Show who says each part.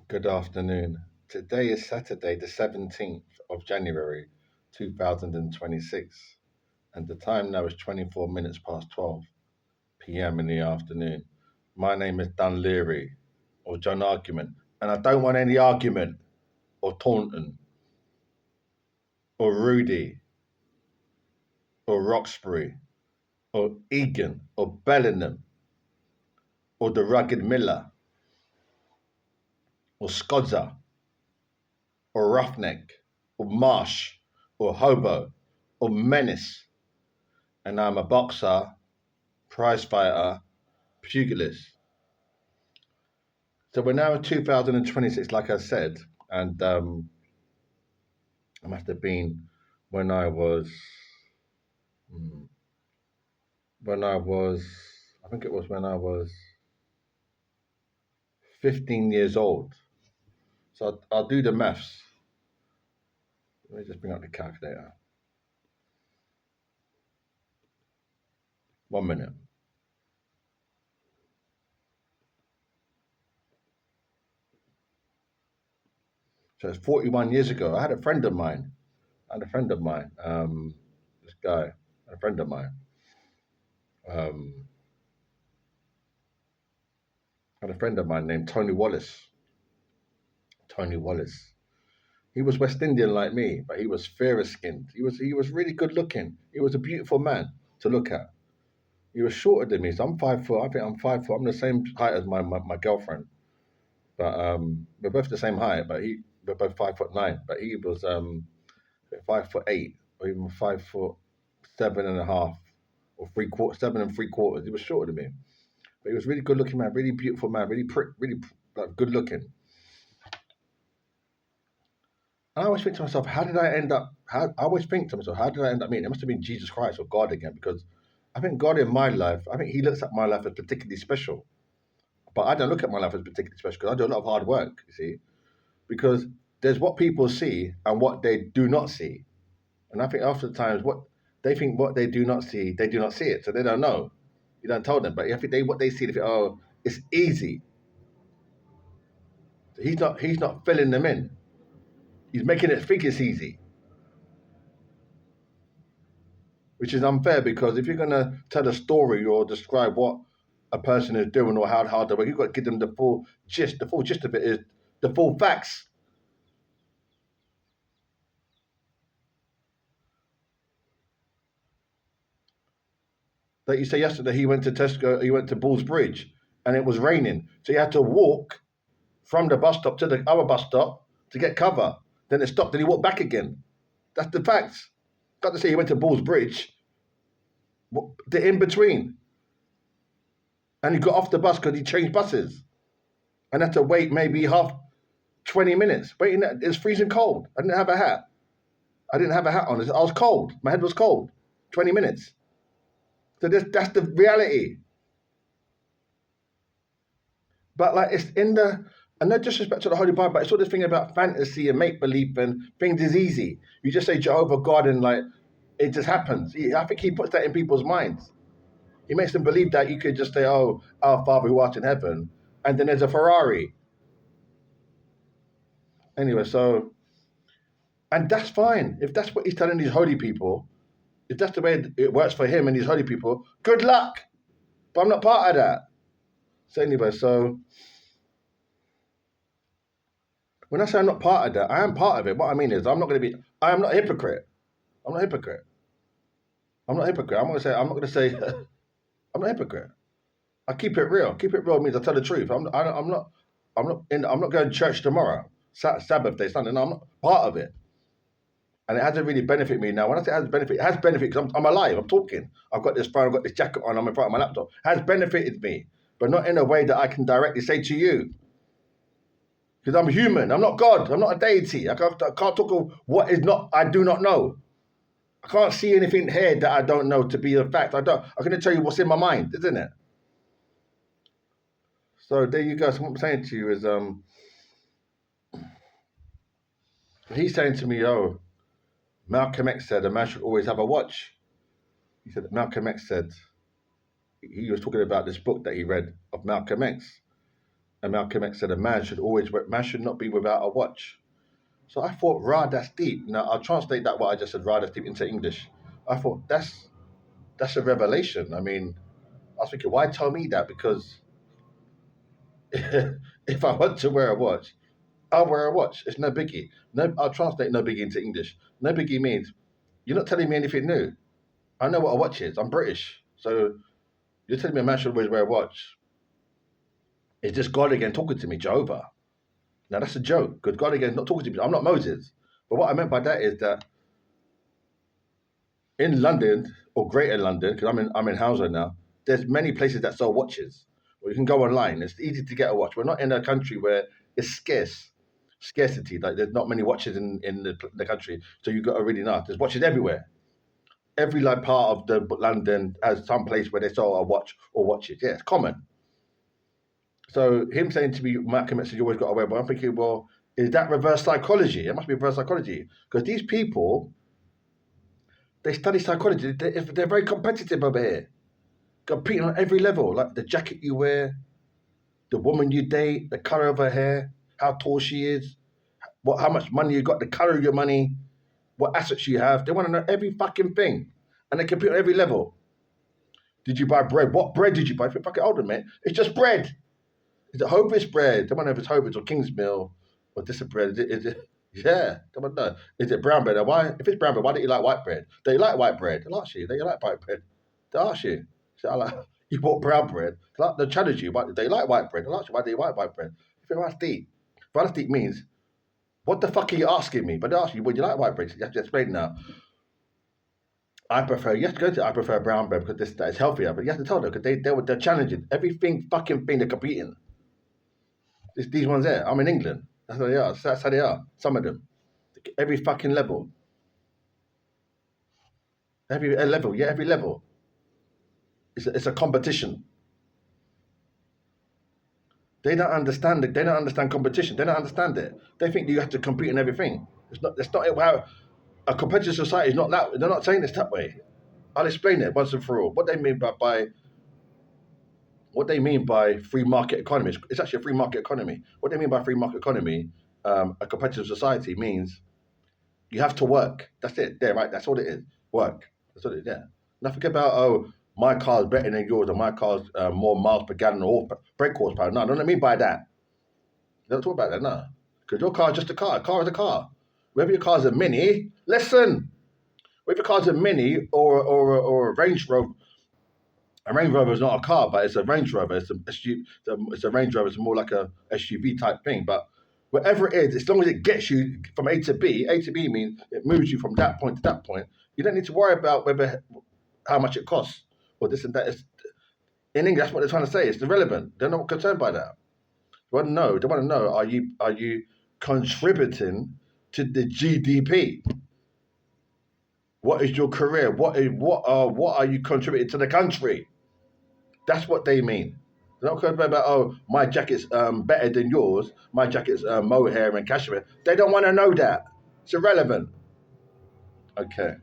Speaker 1: Good afternoon. Today is Saturday, the 17th of January, 2026, and the time now is 24 minutes past 12 p.m. in the afternoon. My name is Dan Leary, or John Argument, and I don't want any argument, or Taunton, or Rudy, or Roxbury, or Egan, or Bellingham, or the Rugged Miller, or Skodza, or Roughneck, or Marsh, or Hobo, or Menace. And I'm a boxer, prize fighter, pugilist. So we're now in 2026, like I said, and it must have been when I was, mm, when I was, I think it was when I was 15 years old. So I'll do the maths. Let me just bring up the calculator. 1 minute. So it's 41 years ago. I had a friend of mine. This guy, a friend of mine. Um, had a friend of mine named Tony Wallace. Tony Wallace. He was West Indian like me, but he was fairer skinned. He was really good looking. He was a beautiful man to look at. He was shorter than me, so I'm 5 foot. I think I'm 5 foot. I'm the same height as my girlfriend, but we're both the same height. But we're both 5'9". But he was 5'8", or even 5 foot 7.5, or 3/4, 7 3/4. He was shorter than me, but he was really good looking man, really beautiful man, really like good looking. I always think to myself, how did I end up? I always think to myself, how did I end up meeting? It must have been Jesus Christ or God again, because I think God in my life, I think He looks at my life as particularly special. But I don't look at my life as particularly special because I do a lot of hard work, you see, because there's what people see and what they do not see. And I think after the times, what they do not see, they do not see it. So they don't know. You don't tell them. But I think what they see, they think, oh, it's easy. So he's not filling them in. He's making it think it's easy, which is unfair, because if you're going to tell a story or describe what a person is doing or how hard they work, you've got to give them the full gist. The full gist of it is the full facts. Like you say, yesterday he went to Tesco, he went to Bulls Bridge, and it was raining, so he had to walk from the bus stop to the other bus stop to get cover. Then it stopped, and he walked back again. That's the facts. Got to say, he went to Bulls Bridge, the in between, and he got off the bus because he changed buses, and had to wait maybe 20 minutes waiting. It's freezing cold. I didn't have a hat. I didn't have a hat on. I was cold. My head was cold. 20 minutes. So that's the reality. But like, it's in the, and no disrespect to the Holy Bible, but it's sort of thing about fantasy and make believe and things is easy. You just say Jehovah God and like it just happens. I think he puts that in people's minds. He makes them believe that you could just say, "Oh, our Father who art in heaven," and then there's a Ferrari. Anyway, so, and that's fine if that's what he's telling these holy people. If that's the way it works for him and these holy people, good luck. But I'm not part of that. So anyway, so when I say I'm not part of that, I am part of it. What I mean is, I am not a hypocrite. I'm not a hypocrite. I'm not a hypocrite. I'm not going to say, I'm not a hypocrite. I keep it real. Keep it real means I tell the truth. I'm not going to church tomorrow, Sabbath day, Sunday. No, I'm not part of it. And it hasn't really benefited me now. When I say it has benefited because I'm alive. I'm talking. I've got this phone. I've got this jacket on. I'm in front of my laptop. It has benefited me, but not in a way that I can directly say to you. Because I'm human. I'm not God. I'm not a deity. I can't talk of what is not. I do not know. I can't see anything here that I don't know to be a fact. I can tell you what's in my mind, isn't it? So there you go. So what I'm saying to you is, he's saying to me, oh, Malcolm X said a man should always have a watch. He said that Malcolm X said, he was talking about this book that he read of Malcolm X. And Malcolm X said a man should not be without a watch. So I thought, rah, that's deep. Now I'll translate that what I just said, rah, that's deep into English. I thought that's a revelation. I mean, I was thinking, why tell me that? Because if I want to wear a watch, I'll wear a watch. It's no biggie. No, I'll translate no biggie into English. No biggie means you're not telling me anything new. I know what a watch is. I'm British, so you're telling me a man should always wear a watch. Is this God again talking to me, Jehovah? Now that's a joke, because God again is not talking to me. I'm not Moses. But what I meant by that is that in London or Greater London, because I'm in Hounslow now, there's many places that sell watches. Or you can go online. It's easy to get a watch. We're not in a country where it's scarcity. Like there's not many watches in the country, so you got to really know. There's watches everywhere. Every like part of the London has some place where they sell a watch or watches. Yeah, it's common. So him saying to me, Malcolm X said, you always got to wear. But I'm thinking, well, is that reverse psychology? It must be reverse psychology because these people they study psychology. They're very competitive over here, competing on every level. Like the jacket you wear, the woman you date, the color of her hair, how tall she is, how much money you got, the color of your money, what assets you have. They want to know every fucking thing, and they compete on every level. Did you buy bread? What bread did you buy? If you're fucking older, man, it's just bread. Is it Hovis bread? I don't know if it's Hovis or Kingsmill or this bread. Yeah, I don't know. Is it brown bread? And why? If it's brown bread, why don't you like white bread? They like white bread. They'll ask you. They like white bread. They'll ask you. So I like you bought brown bread. They'll challenge you. They like white bread. They'll ask you why do you like white bread. If it's deep, but deep means what the fuck are you asking me? But they ask you, would you like white bread? So you have to explain now. I prefer brown bread because that is healthier. But you have to tell them because they're challenging everything fucking thing they're competing. These ones there. I'm in England. That's how they are. That's how they are. Some of them. Every fucking level. Every level. Yeah, every level. It's a competition. They don't understand it. They don't understand competition. They don't understand it. They think you have to compete in everything. It's not. That's not how a competitive society is not that. They're not saying this that way. I'll explain it once and for all. What they mean by free market economy. It's actually a free market economy. What they mean by free market economy, a competitive society means you have to work. That's it. There, right? That's all it is. Work. That's all it is. Yeah. Nothing about my car's better than yours or my car's more miles per gallon or brake horsepower. No, I don't mean by that. They don't talk about that. No, because your car is just a car. A car is a car. Whether your car's a Mini, listen. Whether your car's a Mini or a Range Rover. A Range Rover is not a car, but it's a Range Rover. It's a Range Rover. It's more like a SUV type thing. But whatever it is, as long as it gets you from A to B means it moves you from that point to that point. You don't need to worry about how much it costs or this and that. In English, that's what they're trying to say. It's irrelevant. They're not concerned by that. They want to know, are you contributing to the GDP? What is your career? What are you contributing to the country? That's what they mean. They're not concerned about my jacket's better than yours. My jacket's mohair and cashmere. They don't want to know that. It's irrelevant. Okay.